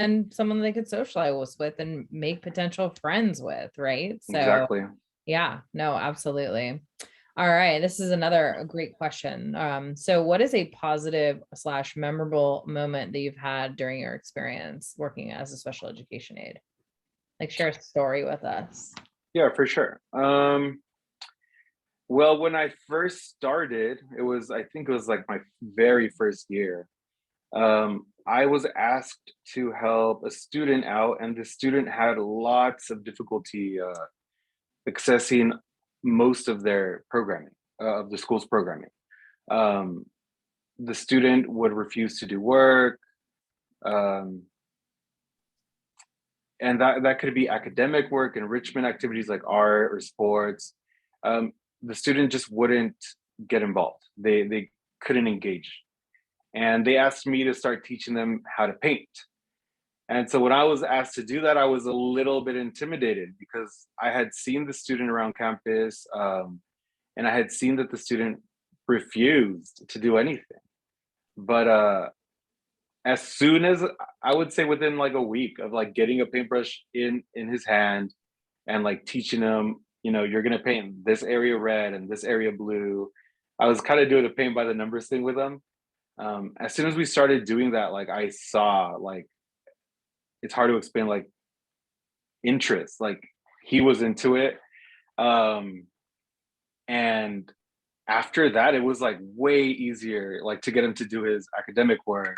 and someone they could socialize with and make potential friends with, right? So Exactly. yeah, no, absolutely. All right, this is another great question. So what is a positive slash memorable moment that you've had during your experience working as a special education aide? Like share a story with us. Yeah, for sure. Well, when I first started, I think it was like my very first year. I was asked to help a student out, and the student had lots of difficulty accessing most of their programming, of the school's programming. Um, the student would refuse to do work, um, and that could be academic work, enrichment activities like art or sports. Um, the student just wouldn't get involved. They couldn't engage, and they asked me to start teaching them how to paint. And so when I was asked to do that, I was a little bit intimidated because I had seen the student around campus, and I had seen that the student refused to do anything. But as soon as, I would say within like a week of like getting a paintbrush in his hand and like teaching him, you're gonna paint this area red and this area blue. I was kind of doing the paint by the numbers thing with him. As soon as we started doing that, like I saw like it's hard to explain, like interest. Like he was into it. Um, and after that, it was like way easier, like to get him to do his academic work,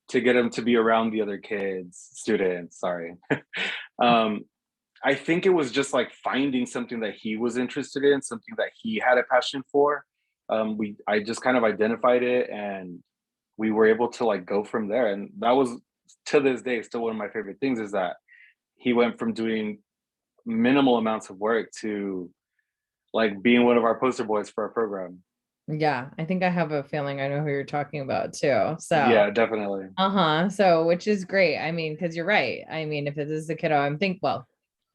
to get him to be around the other kids, students, sorry. um, I think it was just like finding something that he was interested in, something that he had a passion for. I just kind of identified it, and we were able to like go from there. And that was, to this day, still one of my favorite things, is that he went from doing minimal amounts of work to like being one of our poster boys for our program. Yeah, I think I have a feeling I know who you're talking about too. So Yeah, definitely. uh-huh. So, which is great. I mean, because you're right. I mean, if it is a kiddo, well,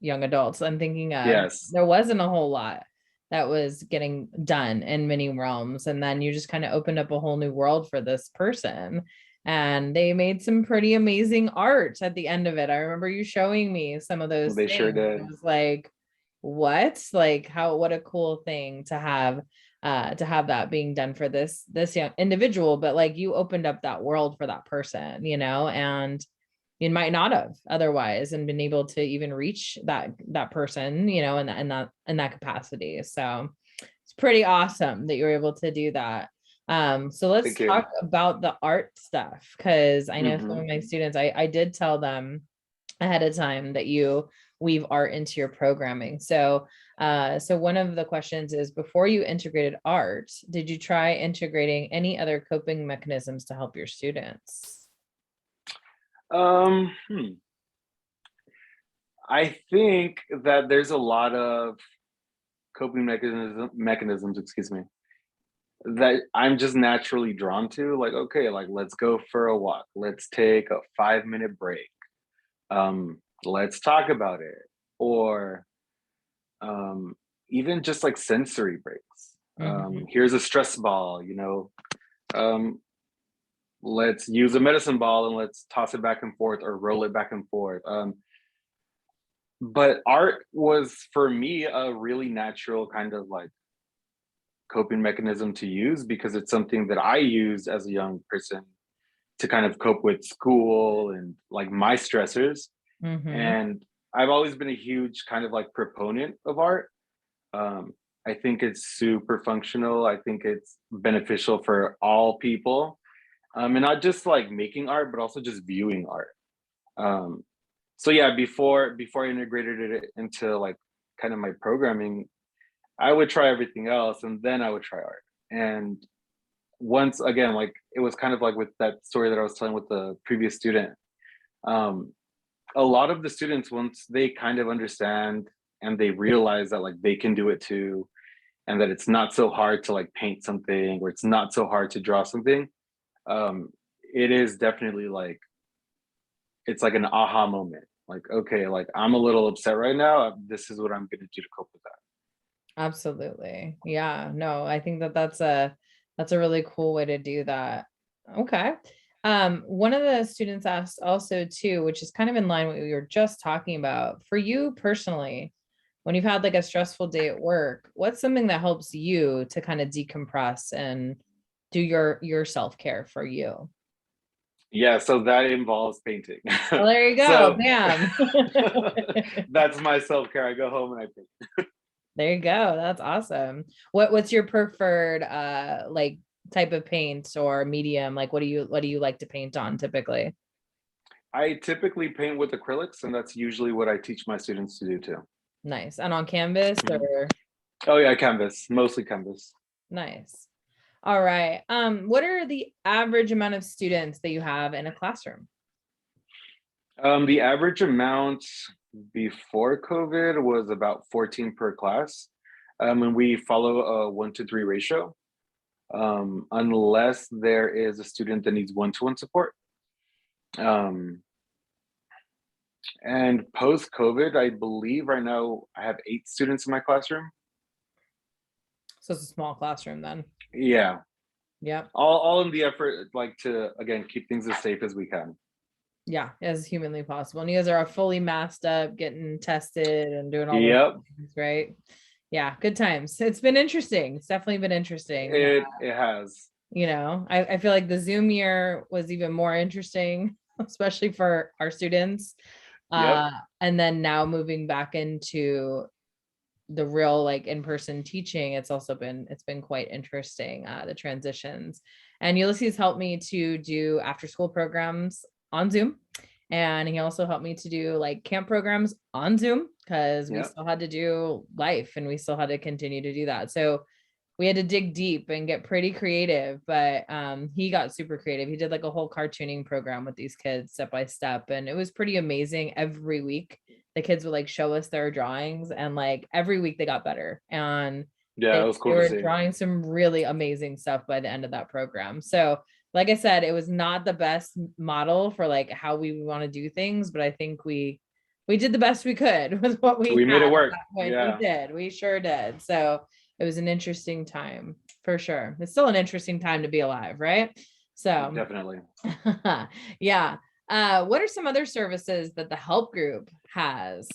young adults, I'm thinking Yes. there wasn't a whole lot that was getting done in many realms. And then you just kind of opened up a whole new world for this person. And they made some pretty amazing art at the end of it. I remember you showing me some of those They sure things. It did. was like, what? Like what a cool thing to have that being done for this young individual, but like you opened up that world for that person, and you might not have otherwise and been able to even reach that person, in that capacity. So it's pretty awesome that you're able to do that. So let's Thank you. talk about the art stuff, because I know some Hmm. of my students, I did tell them ahead of time that you weave art into your programming. So one of the questions is, before you integrated art, did you try integrating any other coping mechanisms to help your students? Um, hmm. I think that there's a lot of coping mechanisms, excuse me, that I'm just naturally drawn to. Like, okay, like let's go for a walk. Let's take a 5-minute break. Let's talk about it. Or um, even just like sensory breaks. Mhm. Here's a stress ball, um, let's use a medicine ball and let's toss it back and forth or roll it back and forth. But art was for me a really natural kind of like coping mechanism to use, because it's something that I used as a young person to kind of cope with school and like my stressors. Mhm. And I've always been a huge kind of like proponent of art. Um, I think it's super functional. I think it's beneficial for all people, and not just like making art, but also just viewing art. Um, so yeah, before I integrated it into like kind of my programming, I would try everything else, and then I would try art. And once again, like it was kind of like with that story that I was telling with the previous student. Um, a lot of the students, once they kind of understand and they realize that like they can do it too, and that it's not so hard to like paint something, or it's not so hard to draw something, um, it is definitely like it's like an aha moment. Like, okay, like I'm a little upset right now. This is what I'm gonna do to cope with that. Absolutely. Yeah, no, I think that's a really cool way to do that. Okay. One of the students asked also too, which is kind of in line with what we were just talking about. For you personally, when you've had like a stressful day at work, what's something that helps you to kind of decompress and do your self-care for you? Yeah, so that involves painting. Well, there you go. So Bam. that's my self-care. I go home and I paint. There you go. That's awesome. What's your preferred like type of paint or medium? Like what do you like to paint on typically? I typically paint with acrylics, and that's usually what I teach my students to do too. Nice. And on canvas Mhm. or Oh yeah, canvas, mostly canvas. nice. All right. What are the average amount of students that you have in a classroom? The average amount before COVID was about 14 per class, and we follow a 1 to 3 ratio, unless there is a student that needs one-to-one support. Um, and post COVID, I believe right now I have 8 students in my classroom. So it's a small classroom then. Yeah, Yep. all in the effort, like to again keep things as safe as we can. Yeah, as humanly possible. And you guys are all fully masked up, getting tested and doing all those Yep, things, right? Yeah, good times. It's been interesting. It's definitely been interesting. it has. I feel like the Zoom year was even more interesting, especially for our students. Yep, Uh, and then now moving back into the real like in-person teaching, it's been quite interesting, the transitions. And Ulysses helped me to do after school programs on Zoom. And he also helped me to do like camp programs on Zoom because we yep, still had to do life and we still had to continue to do that. So we had to dig deep and get pretty creative, but he got super creative. He did like a whole cartooning program with these kids step by step, and it was pretty amazing. Every week the kids would like show us their drawings, and like every week they got better, and yeah. they, It was they cool to were see. drawing some really amazing stuff by the end of that program. So like I said, it was not the best model for like how we want to do things, but I think we did the best we could with what we We made had it at work. that point. We Yeah, did. We sure did. So it was an interesting time for sure. It's still an interesting time to be alive, right? So definitely. yeah. What are some other services that the help group has?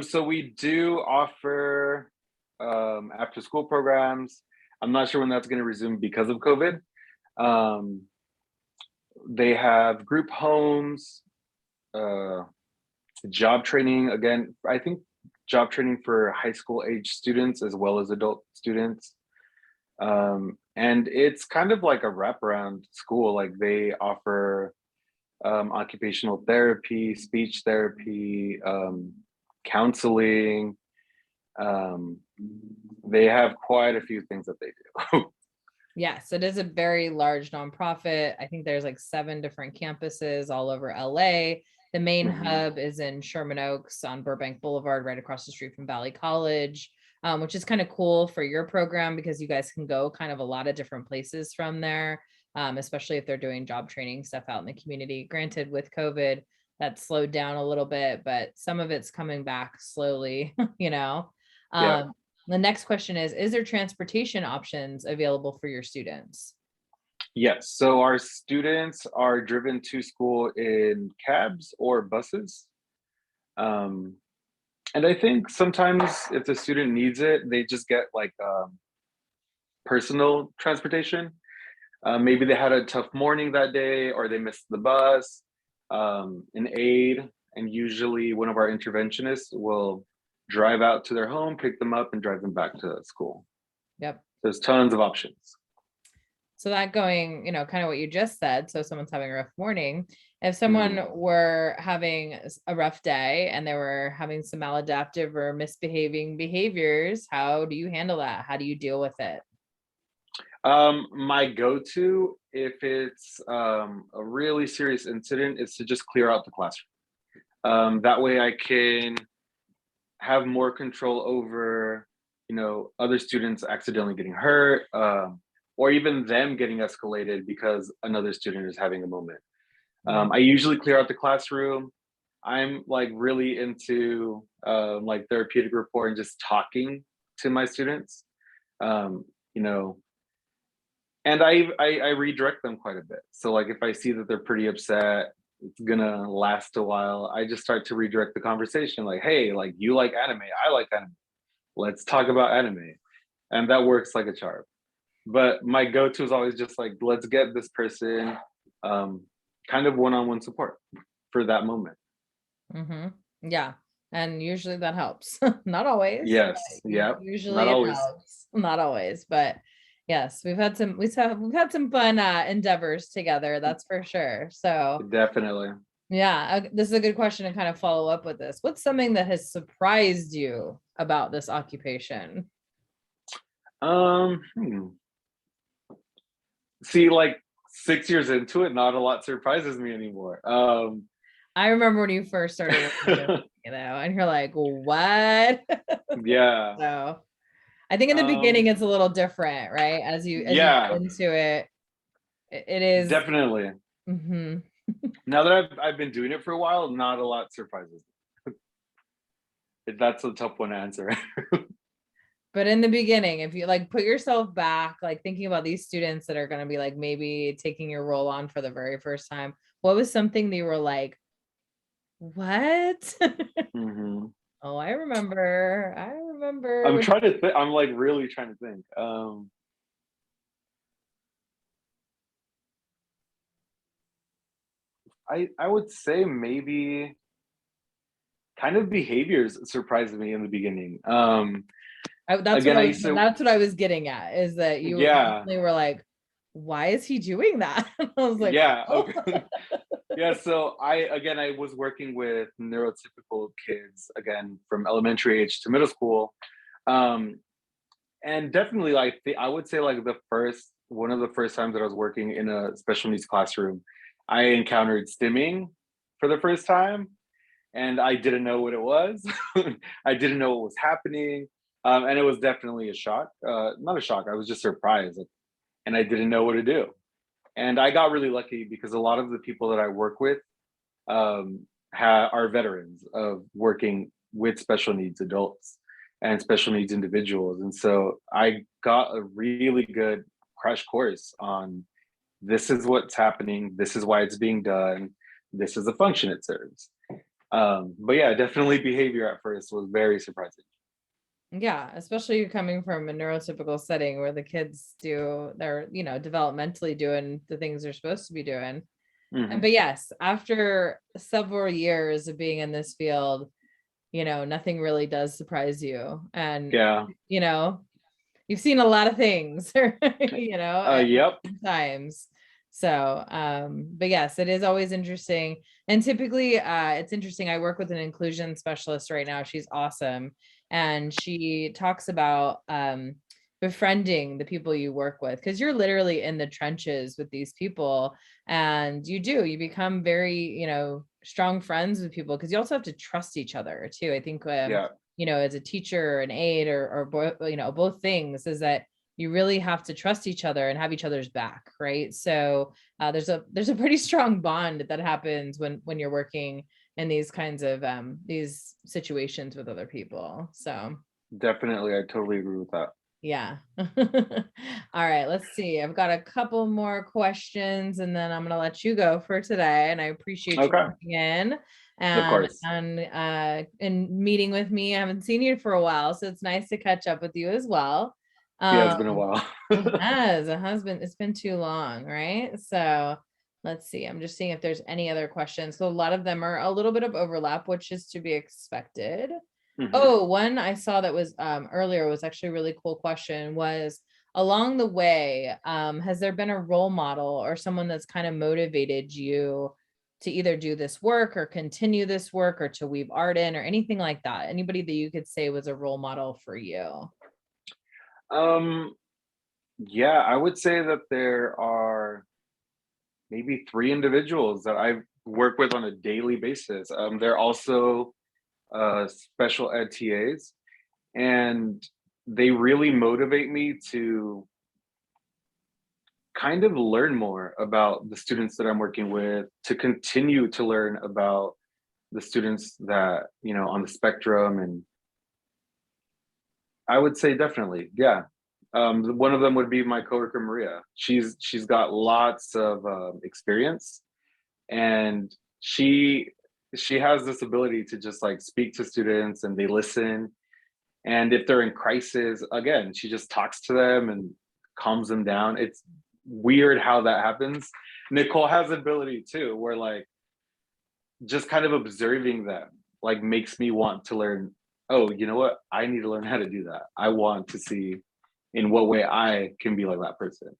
So we do offer after school programs. I'm not sure when that's going to resume because of COVID. Um, they have group homes, uh, job training. Again, I think job training for high school age students as well as adult students. And it's kind of like a wraparound school. Like they offer occupational therapy, speech therapy, counseling. Um, they have quite a few things that they do. Yes, it is a very large nonprofit. I think there's like 7 different campuses all over LA. The main Mhm. hub is in Sherman Oaks on Burbank Boulevard, right across the street from Valley College, which is kind of cool for your program because you guys can go kind of a lot of different places from there, especially if they're doing job training stuff out in the community. Granted, with COVID, that slowed down a little bit, but some of it's coming back slowly, you know. Yeah. Um, the next question is there transportation options available for your students? Yes. So our students are driven to school in cabs or buses. Um, and I think sometimes if the student needs it, they just get like personal transportation. Maybe they had a tough morning that day or they missed the bus, an aide, and usually one of our interventionists will drive out to their home, pick them up, and drive them back to school. Yep. There's tons of options. So that going, kind of what you just said. So if someone's having a rough morning. If Mhm. someone were having a rough day and they were having some maladaptive or misbehaving behaviors, how do you handle that? How do you deal with it? My go-to, if it's a really serious incident, is to just clear out the classroom. That way, I can have more control over, other students accidentally getting hurt, or even them getting escalated because another student is having a moment. Right. I usually clear out the classroom. I'm like really into like therapeutic rapport and just talking to my students. Um, you know, And I redirect them quite a bit. So like if I see that they're pretty upset, it's gonna last a while, I just start to redirect the conversation like, hey, like you like anime, I like anime. Let's talk about anime. And that works like a charm. But my go-to is always just like, let's get this person um kind of one-on-one support for that moment. Hmm. Yeah. And usually that helps. Not always, but Yes, yeah, not usually it always. helps. Not always, but yes, we've had some fun endeavors together, that's for sure. So Definitely. yeah, this is a good question to kind of follow up with this. What's something that has surprised you about this occupation? Hmm. See, like 6 years into it, not a lot surprises me anymore. I remember when you first started working with, and you're like, what? Yeah. So I think in the beginning Um, it's a little different, right? As you get yeah, into it, it is. definitely. Mhm. Now that I've been doing it for a while, not a lot surprises me. That's a tough one to answer. But in the beginning, if you like put yourself back, like thinking about these students that are going to be like maybe taking your role on for the very first time, what was something they were like, what? Hmm. Oh, I remember. I remember I'm when. trying to think. I'm like really trying to think. I would say maybe kind of behaviors surprised me in the beginning. That's what Again, I I was. used to, That's what I was getting at. Is that you yeah, definitely were like, why is he doing that? I was like, yeah, oh. okay. Yeah, so I was working with neurotypical kids again from elementary age to middle school. Um, and definitely like I would say like the first one of the first times that I was working in a special needs classroom, I encountered stimming for the first time and I didn't know what it was. I didn't know what was happening. And it was definitely a shock. Not a shock, I was just surprised like, and I didn't know what to do. And I got really lucky because a lot of the people that I work with are veterans of working with special needs adults and special needs individuals. And so I got a really good crash course on this is what's happening, this is why it's being done, this is the function it serves. But yeah, definitely behavior at first was very surprising. Yeah, especially coming from a neurotypical setting where the kids they're, developmentally doing the things they're supposed to be doing. Hmm. But yes, after several years of being in this field, nothing really does surprise you. And, Yeah. you know, you've seen a lot of things, at Yep. times. So, but yes, it is always interesting. And typically, it's interesting. I work with an inclusion specialist right now. She's awesome. And she talks about befriending the people you work with because you're literally in the trenches with these people. And you become very, strong friends with people because you also have to trust each other too. I think Yeah. as a teacher, an aide, or both things, is that you really have to trust each other and have each other's back, right? So there's a pretty strong bond that happens when you're working in these kinds of these situations with other people. So Definitely. I totally agree with that. yeah. All right, let's see. I've got a couple more questions and then I'm going to let you go for today. And I appreciate you Okay. coming in Of course. and meeting with me. I haven't seen you for a while, so it's nice to catch up with you as well. Yeah, Um, it's been a while. it's been too long, right? So let's see. I'm just seeing if there's any other questions. So a lot of them are a little bit of overlap, which is to be expected. Hmm. Oh, one I saw that was earlier was actually a really cool question was along the way, has there been a role model or someone that's kind of motivated you to either do this work or continue this work or to weave art in or anything like that? Anybody that you could say was a role model for you? Um, yeah, I would say that there are maybe three individuals that I work with on a daily basis. They're also special ed TAs, and they really motivate me to kind of learn more about the students that I'm working with, to continue to learn about the students that, on the spectrum. And I would say definitely, yeah. One of them would be my coworker Maria. She's got lots of experience, and she she has this ability to just like speak to students and they listen. And if they're in crisis, again, she just talks to them and calms them down. It's weird how that happens. Nicole has the ability too, where like just kind of observing them like makes me want to learn. Oh, you know what? I need to learn how to do that. I want to see in what way I can be like that person.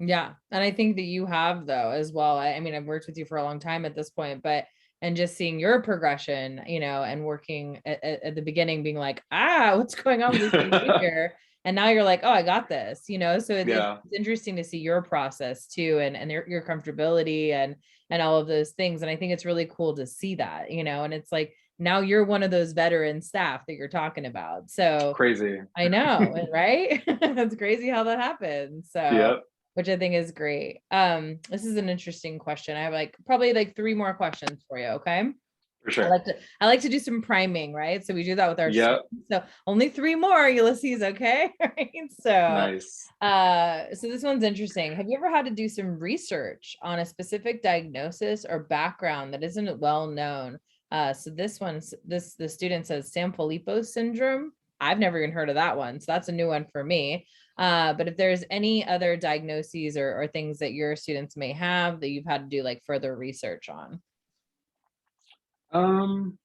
Yeah. And I think that you have though as well. I mean, I've worked with you for a long time at this point, but and just seeing your progression, and working at the beginning, being like, what's going on with this behavior? And now you're like, oh, I got this, so it's Yeah, interesting to see your process too, and your comfortability and all of those things. And I think it's really cool to see that, and it's like now you're one of those veteran staff that you're talking about. So crazy. I know, right? That's crazy how that happens. So, Yep, which I think is great. This is an interesting question. I have like probably like three more questions for you. Okay. for I sure. like to I like to do some priming, right? So we do that with our Yep, students. So only three more, Ulysses, okay? Right. nice. So this one's interesting. Have you ever had to do some research on a specific diagnosis or background that isn't well known? So the student says Sanfilippo syndrome. I've never even heard of that one. So that's a new one for me. But if there's any other diagnoses or things that your students may have that you've had to do like further research on. Um,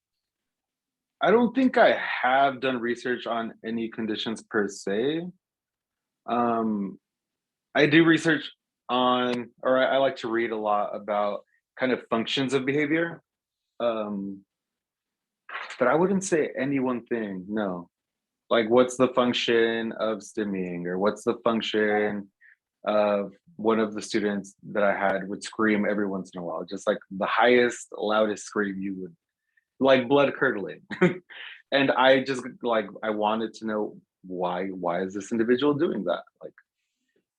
I don't think I have done research on any conditions per se. Um, I do research on, or I like to read a lot about kind of functions of behavior. Um, but I wouldn't say any one thing, no. Like, what's the function of stimming, or what's the function of one of the students that I had would scream every once in a while, just like the highest, loudest scream you would, like blood curdling. And I just like I wanted to know why is this individual doing that? Like,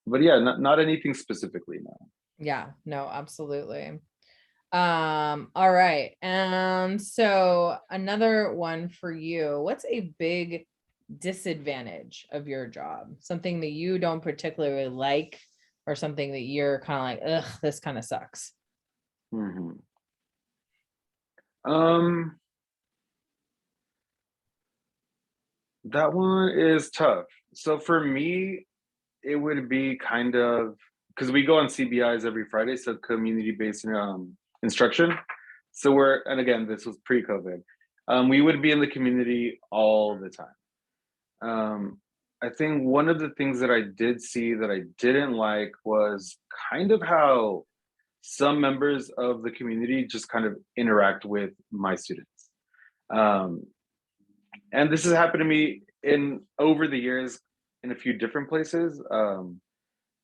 but yeah, not anything specifically, no. Yeah, no, absolutely. All right. And so another one for you. What's a big disadvantage of your job? Something that you don't particularly like, or something that you're kind of like, ugh, this kind of sucks. Hmm. Um, that one is tough. So for me, it would be kind of because we go on CBIs every Friday, so community-based instruction. So we're, and again, this was pre-COVID. We would be in the community all the time. Um, I think one of the things that I did see that I didn't like was kind of how some members of the community just kind of interact with my students. Um, and this has happened to me in over the years in a few different places.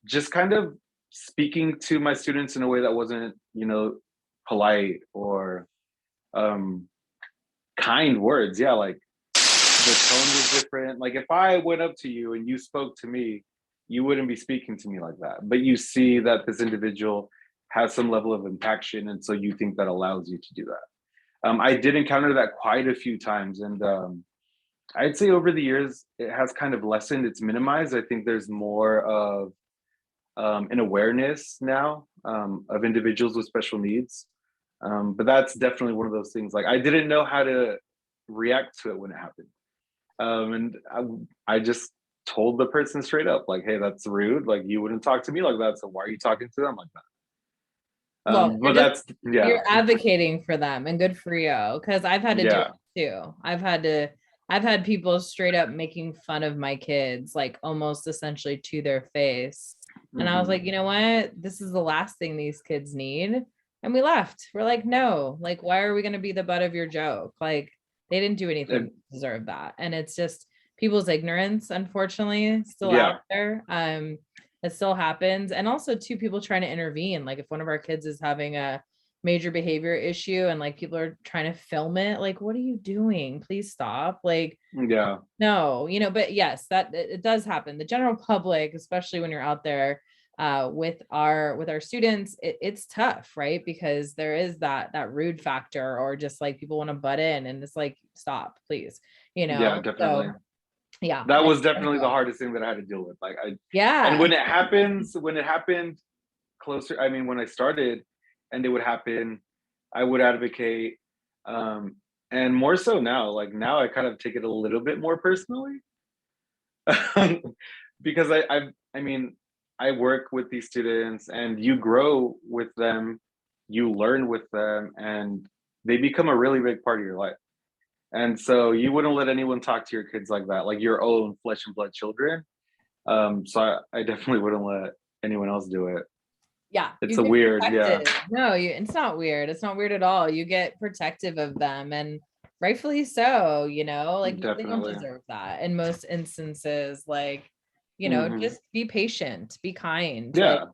Just kind of speaking to my students in a way that wasn't, polite or um, kind words. Yeah, like the tone was different. Like if I went up to you and you spoke to me, you wouldn't be speaking to me like that. But you see that this individual has some level of impaction, and so you think that allows you to do that. I did encounter that quite a few times, and I'd say over the years it has kind of lessened. It's minimized. I think there's more of an awareness now of individuals with special needs. But that's definitely one of those things. Like I didn't know how to react to it when it happened. And I just told the person straight up, like, hey, that's rude. Like, you wouldn't talk to me like that. So why are you talking to them like that? Well, But that's, yeah, you're advocating for them, and good for you. Because I've had to do yeah. it too. I've had people straight up making fun of my kids, like almost essentially to their face. And I was Hmm. like, you know what? This is the last thing these kids need. And we left. We're like, no, like, why are we going to be the butt of your joke? Like, they didn't do anything to deserve that. And it's just people's ignorance, unfortunately, still Yeah, out there. It still happens. And also, two people trying to intervene. Like, if one of our kids is having a major behavior issue and like people are trying to film it, like, what are you doing? Please stop. Like, yeah, no, but yes, that it does happen. The general public, especially when you're out there with our students, it's tough, right? Because there is that rude factor, or just like people want to butt in, and it's like, stop, please. yeah, definitely. So Yeah. That was definitely the hardest thing that I had to deal with. Like and Yeah. when it happened closer, I mean, when I started and it would happen, I would advocate. Um, and more so now, like now I kind of take it a little bit more personally. Because I mean, I work with these students and you grow with them, you learn with them, and they become a really big part of your life. And so you wouldn't let anyone talk to your kids like that, like your own flesh and blood children. So I definitely wouldn't let anyone else do it. Yeah, It's you a get weird, yeah, protected. No, it's not weird. It's not weird at all. You get protective of them, and rightfully so, like they don't definitely. deserve that in most instances. Like, Hmm. just be patient, be kind, like Yeah,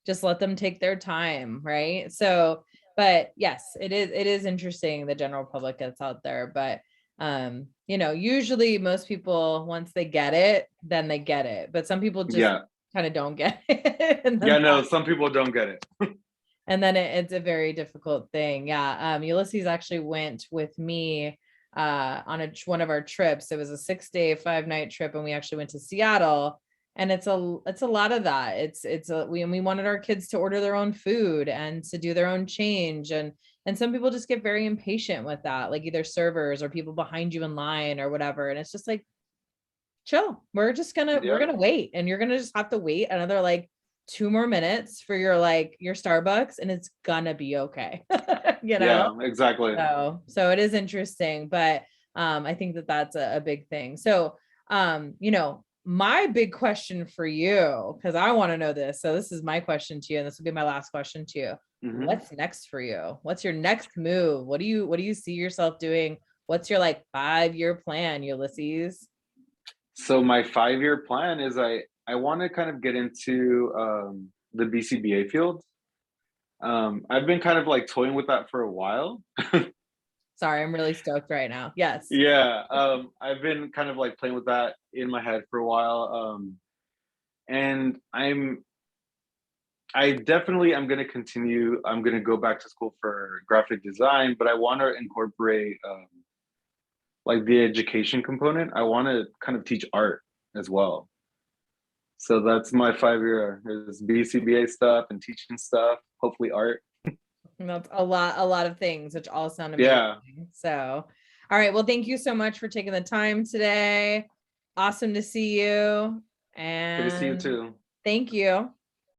just let them take their time, right? So, but yes, it is interesting the general public that's out there, but usually most people once they get it, then they get it. But some people just yeah, kind of don't get it. And yeah. then No, some people don't get it. it's a very difficult thing. Yeah. Ulysses actually went with me on one of our trips. It was a 6-day, 5-night trip, and we actually went to Seattle. And it's a lot of that. We wanted our kids to order their own food and to do their own change. And some people just get very impatient with that, like either servers or people behind you in line or whatever. And it's just like, chill. We're gonna Yeah, wait, and you're gonna just have to wait another like 2 more minutes for your Starbucks, and it's gonna be okay. you know yeah, exactly. so it is interesting, but I think that that's a big thing. So my big question for you, because I want to know this, so this is my question to you, and this will be my last question to you. Hmm. What's next for you? What's your next move? What do you see yourself doing? What's your like 5-year plan, Ulysses? So my 5-year plan is I want to kind of get into the BCBA field. I've been kind of like toying with that for a while. Sorry, I'm really stoked right now. Yes. Yeah, I've been kind of like playing with that in my head for a while. And I definitely am going to continue. I'm going to go back to school for graphic design, but I want to incorporate like the education component. I want to kind of teach art as well. So that's my 5-year is BCBA stuff and teaching stuff, hopefully art. And that's a lot of things, which all sound amazing. Yeah. So, all right. Well, thank you so much for taking the time today. Awesome to see you. Good to see you And too. thank you.